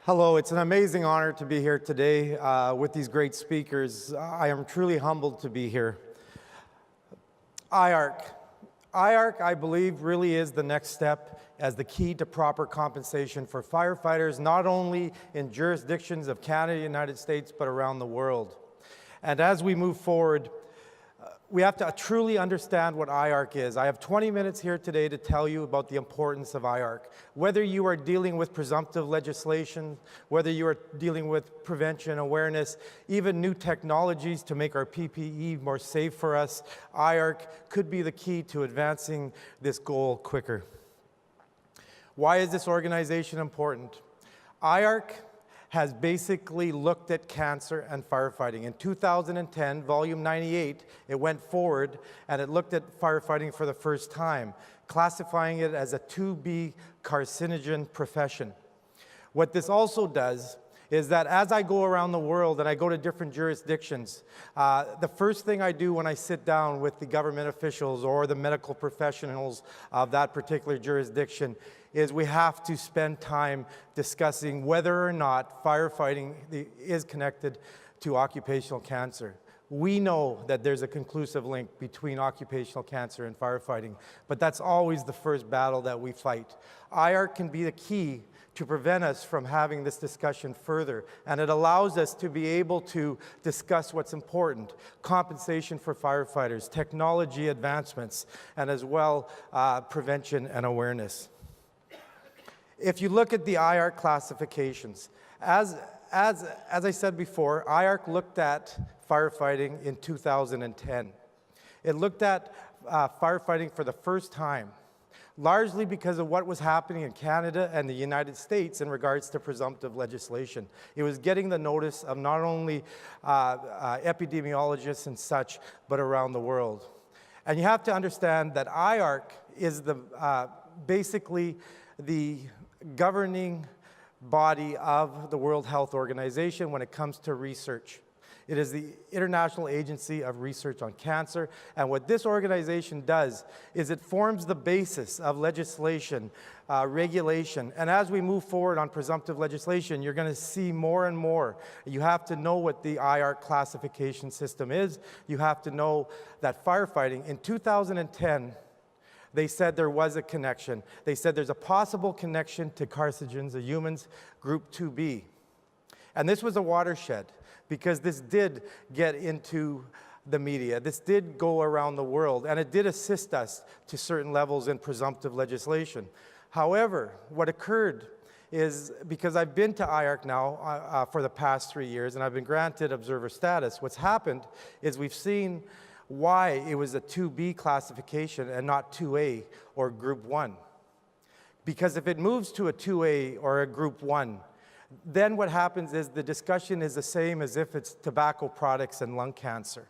Hello, it's an amazing honor to be here today with these great speakers. I am truly humbled to be here. IARC. IARC, I believe, really is the next step as the key to proper compensation for firefighters, not only in jurisdictions of Canada, United States, but around the world. And as we move forward, we have to truly understand what IARC is. I have 20 minutes here today to tell you about the importance of IARC. Whether you are dealing with presumptive legislation, whether you are dealing with prevention awareness, even new technologies to make our PPE more safe for us, IARC could be the key to advancing this goal quicker. Why is this organization important? IARC has basically looked at cancer and firefighting. In 2010, volume 98, it went forward and it looked at firefighting for the first time, classifying it as a 2B carcinogen profession. What this also does is that as I go around the world and I go to different jurisdictions, the first thing I do when I sit down with the government officials or the medical professionals of that particular jurisdiction is we have to spend time discussing whether or not firefighting is connected to occupational cancer. We know that there's a conclusive link between occupational cancer and firefighting, but that's always the first battle that we fight. IARC can be the key to prevent us from having this discussion further, and it allows us to be able to discuss what's important: compensation for firefighters, technology advancements, and as well prevention and awareness. If you look at the IARC classifications, as I said before, IARC looked at firefighting in 2010. It looked at firefighting for the first time, largely because of what was happening in Canada and the United States in regards to presumptive legislation. It was getting the notice of not only epidemiologists and such, but around the world. And you have to understand that IARC is basically the governing body of the World Health Organization when it comes to research. It is the International Agency of Research on Cancer, and what this organization does is it forms the basis of legislation, regulation, and as we move forward on presumptive legislation, you're going to see more and more. You have to know what the IARC classification system is. You have to know that firefighting in 2010, they said there was a connection. They said there's a possible connection to carcinogens of humans, group 2B. And this was a watershed because this did get into the media. This did go around the world, and it did assist us to certain levels in presumptive legislation. However, what occurred is, because I've been to IARC now for the past 3 years, and I've been granted observer status, what's happened is we've seen why it was a 2B classification and not 2A or Group 1. Because if it moves to a 2A or a Group 1, then what happens is the discussion is the same as if it's tobacco products and lung cancer.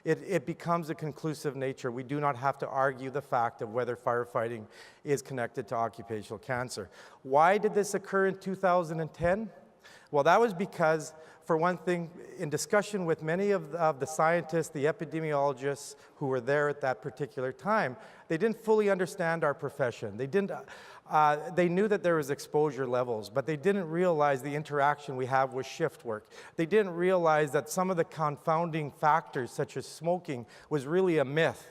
It becomes a conclusive nature. We do not have to argue the fact of whether firefighting is connected to occupational cancer. Why did this occur in 2010? Well, that was because, for one thing, in discussion with many of the scientists, the epidemiologists who were there at that particular time, they didn't fully understand our profession. They knew that there was exposure levels, but they didn't realize the interaction we have with shift work. They didn't realize that some of the confounding factors, such as smoking, was really a myth.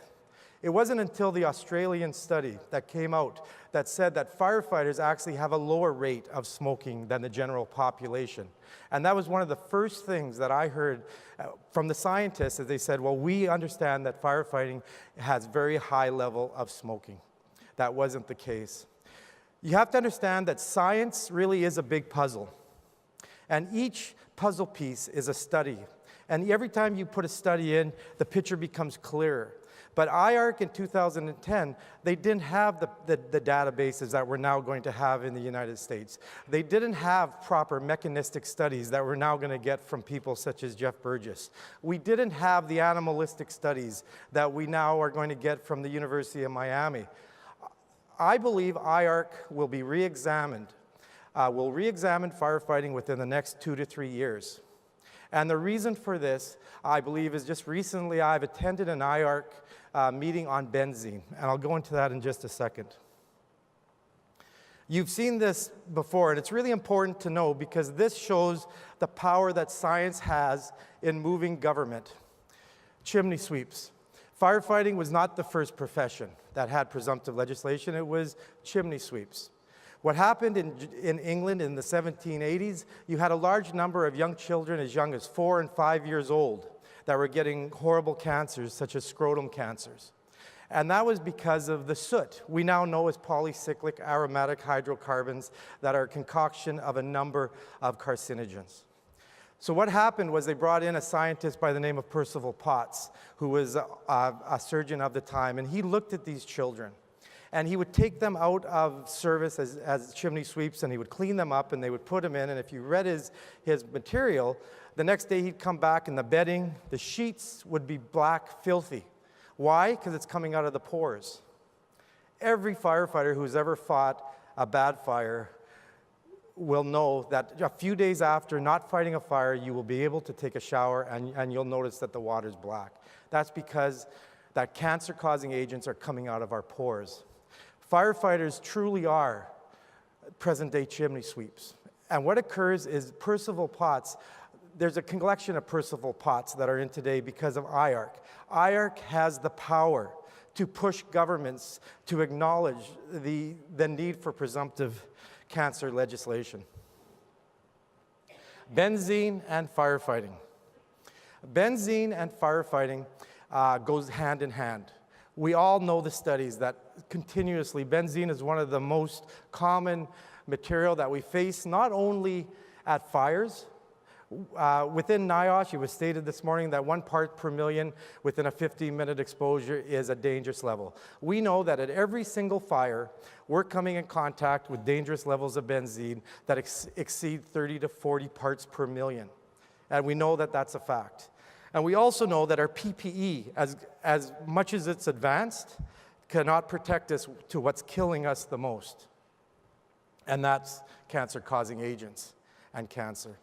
It wasn't until the Australian study that came out that said that firefighters actually have a lower rate of smoking than the general population. And that was one of the first things that I heard from the scientists, as they said, well, we understand that firefighting has very high level of smoking. That wasn't the case. You have to understand that science really is a big puzzle. And each puzzle piece is a study. And every time you put a study in, the picture becomes clearer. But IARC in 2010, they didn't have the databases that we're now going to have in the United States. They didn't have proper mechanistic studies that we're now going to get from people such as Jeff Burgess. We didn't have the animalistic studies that we now are going to get from the University of Miami. I believe IARC will be re-examined. We'll re-examine firefighting within the next 2 to 3 years. And the reason for this, I believe, is just recently I've attended an IARC meeting on benzene, and I'll go into that in just a second. You've seen this before, and it's really important to know because this shows the power that science has in moving government. Chimney sweeps. Firefighting was not the first profession that had presumptive legislation, it was chimney sweeps. What happened in England in the 1780s, you had a large number of young children as young as 4 and 5 years old that were getting horrible cancers such as scrotum cancers. And that was because of the soot we now know as polycyclic aromatic hydrocarbons that are a concoction of a number of carcinogens. So what happened was they brought in a scientist by the name of Percival Potts, who was a surgeon of the time, and he looked at these children. And he would take them out of service as chimney sweeps, and he would clean them up, and they would put them in. And if you read his material, the next day he'd come back, and the bedding, the sheets would be black, filthy. Why? Because it's coming out of the pores. Every firefighter who's ever fought a bad fire will know that a few days after not fighting a fire, you will be able to take a shower, and you'll notice that the water's black. That's because that cancer-causing agents are coming out of our pores. Firefighters truly are present-day chimney sweeps. And what occurs is Percival Potts, there's a collection of Percival Potts that are in today because of IARC. IARC has the power to push governments to acknowledge the need for presumptive cancer legislation. Benzene and firefighting. Benzene and firefighting goes hand in hand. We all know the studies that continuously, benzene is one of the most common material that we face, not only at fires. Within NIOSH, it was stated this morning that 1 part per million within a 15-minute exposure is a dangerous level. We know that at every single fire, we're coming in contact with dangerous levels of benzene that exceed 30 to 40 parts per million. And we know that that's a fact. And we also know that our PPE, as much as it's advanced, cannot protect us to what's killing us the most. And that's cancer-causing agents and cancer.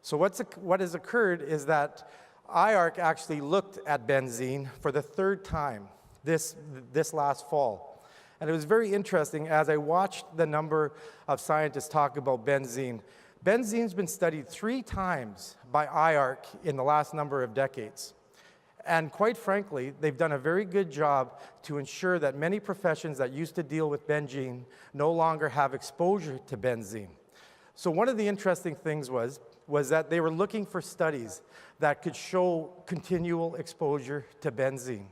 So what has occurred is that IARC actually looked at benzene for the 3rd time this last fall. And it was very interesting as I watched the number of scientists talk about benzene. Benzene's been studied 3 times by IARC in the last number of decades. And quite frankly, they've done a very good job to ensure that many professions that used to deal with benzene no longer have exposure to benzene. So one of the interesting things was that they were looking for studies that could show continual exposure to benzene.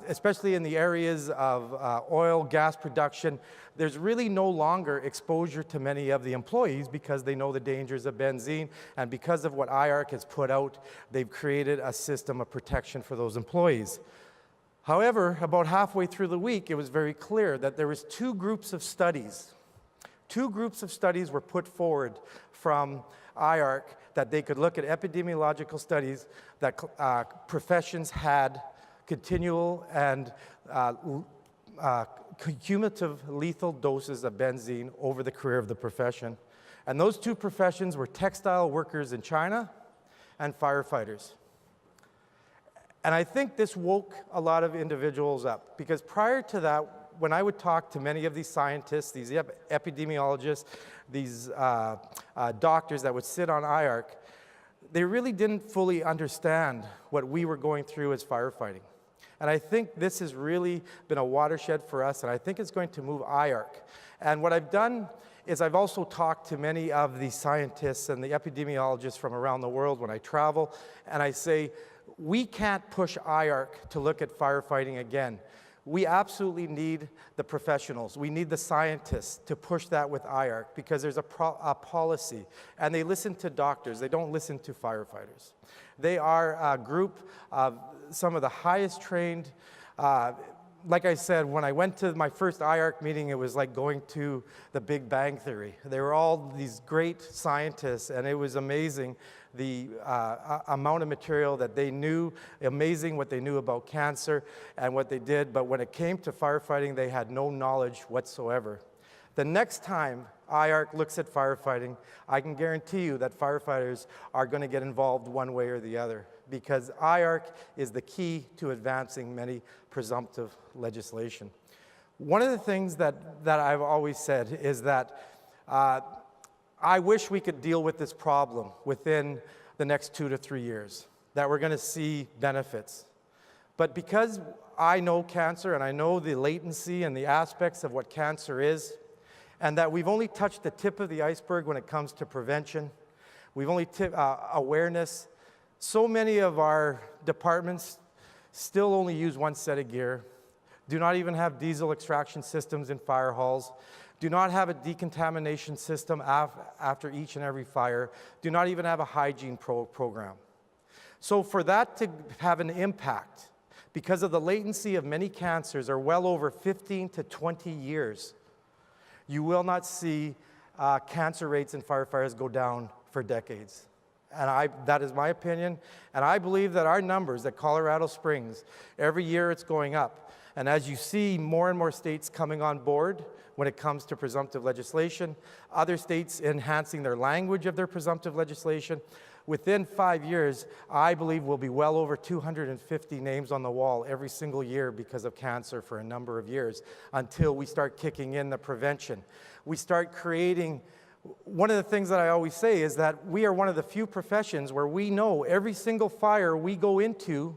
Especially in the areas of oil, gas production, there's really no longer exposure to many of the employees because they know the dangers of benzene, and because of what IARC has put out, they've created a system of protection for those employees. However, about halfway through the week, it was very clear that there was 2 groups of studies. 2 groups of studies were put forward from IARC that they could look at epidemiological studies that professions had continual and cumulative lethal doses of benzene over the career of the profession. And those 2 professions were textile workers in China and firefighters. And I think this woke a lot of individuals up, because prior to that, when I would talk to many of these scientists, these epidemiologists, these doctors that would sit on IARC, they really didn't fully understand what we were going through as firefighting. And I think this has really been a watershed for us, and I think it's going to move IARC. And what I've done is I've also talked to many of the scientists and the epidemiologists from around the world when I travel, and I say, we can't push IARC to look at firefighting again. We absolutely need the professionals. We need the scientists to push that with IARC, because there's a policy, and they listen to doctors. They don't listen to firefighters. They are a group of some of the highest trained. Like I said, when I went to my first IARC meeting, it was like going to the Big Bang Theory. They were all these great scientists, and it was amazing the amount of material that they knew, amazing what they knew about cancer and what they did, but when it came to firefighting, they had no knowledge whatsoever. The next time IARC looks at firefighting, I can guarantee you that firefighters are going to get involved one way or the other, because IARC is the key to advancing many presumptive legislation. One of the things that I've always said is that I wish we could deal with this problem within the next 2 to 3 years, that we're going to see benefits. But because I know cancer and I know the latency and the aspects of what cancer is, and that we've only touched the tip of the iceberg when it comes to prevention, we've only awareness, so many of our departments still only use one set of gear, do not even have diesel extraction systems in fire halls, do not have a decontamination system after each and every fire, do not even have a hygiene program. So for that to have an impact, because of the latency of many cancers are well over 15 to 20 years, you will not see cancer rates in firefighters go down for decades. And that is my opinion. And I believe that our numbers at Colorado Springs, every year it's going up. And as you see more and more states coming on board when it comes to presumptive legislation, other states enhancing their language of their presumptive legislation, within 5 years, I believe we'll be well over 250 names on the wall every single year because of cancer for a number of years until we start kicking in the prevention. We start creating, one of the things that I always say is that we are one of the few professions where we know every single fire we go into,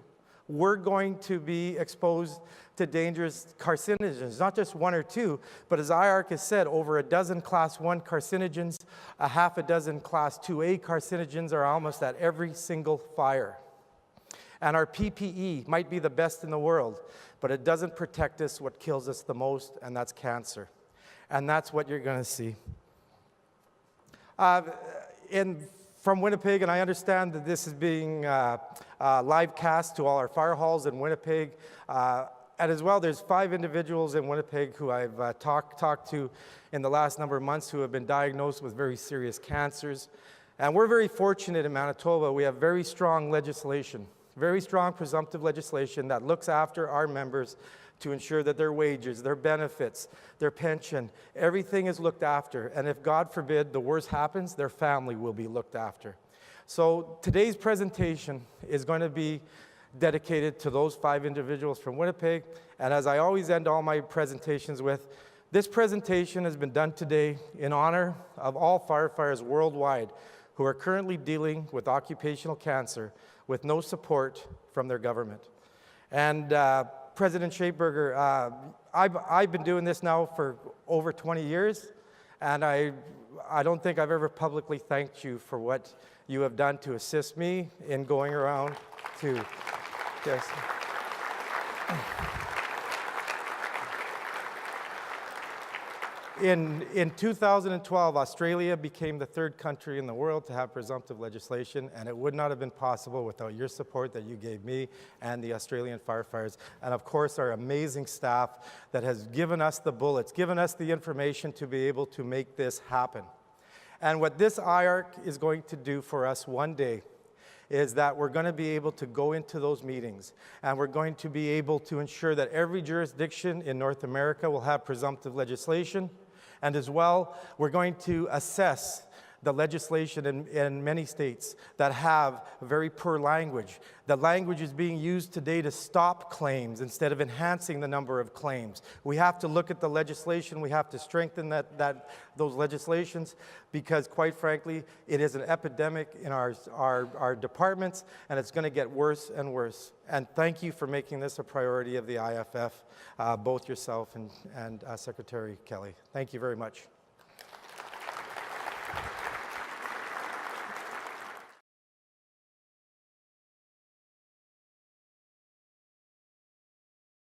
we're going to be exposed to dangerous carcinogens, not just 1 or 2, but as IARC has said, over a dozen Class 1 carcinogens, a half a dozen Class 2A carcinogens are almost at every single fire. And our PPE might be the best in the world, but it doesn't protect us what kills us the most, and that's cancer. And that's what you're going to see. From Winnipeg, and I understand that this is being live cast to all our fire halls in Winnipeg, and as well, there's 5 individuals in Winnipeg who I've talked to in the last number of months who have been diagnosed with very serious cancers. And we're very fortunate in Manitoba. We have very strong legislation, very strong presumptive legislation that looks after our members to ensure that their wages, their benefits, their pension, everything is looked after. And if, God forbid, the worst happens, their family will be looked after. So today's presentation is going to be dedicated to those 5 individuals from Winnipeg. And as I always end all my presentations with, this presentation has been done today in honor of all firefighters worldwide who are currently dealing with occupational cancer with no support from their government. And President Schaeberger, I've been doing this now for over 20 years, and I don't think I've ever publicly thanked you for what you have done to assist me in going around to, yes. In 2012, Australia became the 3rd country in the world to have presumptive legislation, and it would not have been possible without your support that you gave me and the Australian firefighters, and of course our amazing staff that has given us the bullets, given us the information to be able to make this happen. And what this IARC is going to do for us one day is that we're going to be able to go into those meetings, and we're going to be able to ensure that every jurisdiction in North America will have presumptive legislation. And as well, we're going to assess the legislation in many states that have very poor language. The language is being used today to stop claims instead of enhancing the number of claims. We have to look at the legislation. We have to strengthen those legislations because, quite frankly, it is an epidemic in our departments, and it's going to get worse and worse. And thank you for making this a priority of the IAFF, both yourself and Secretary Kelly. Thank you very much.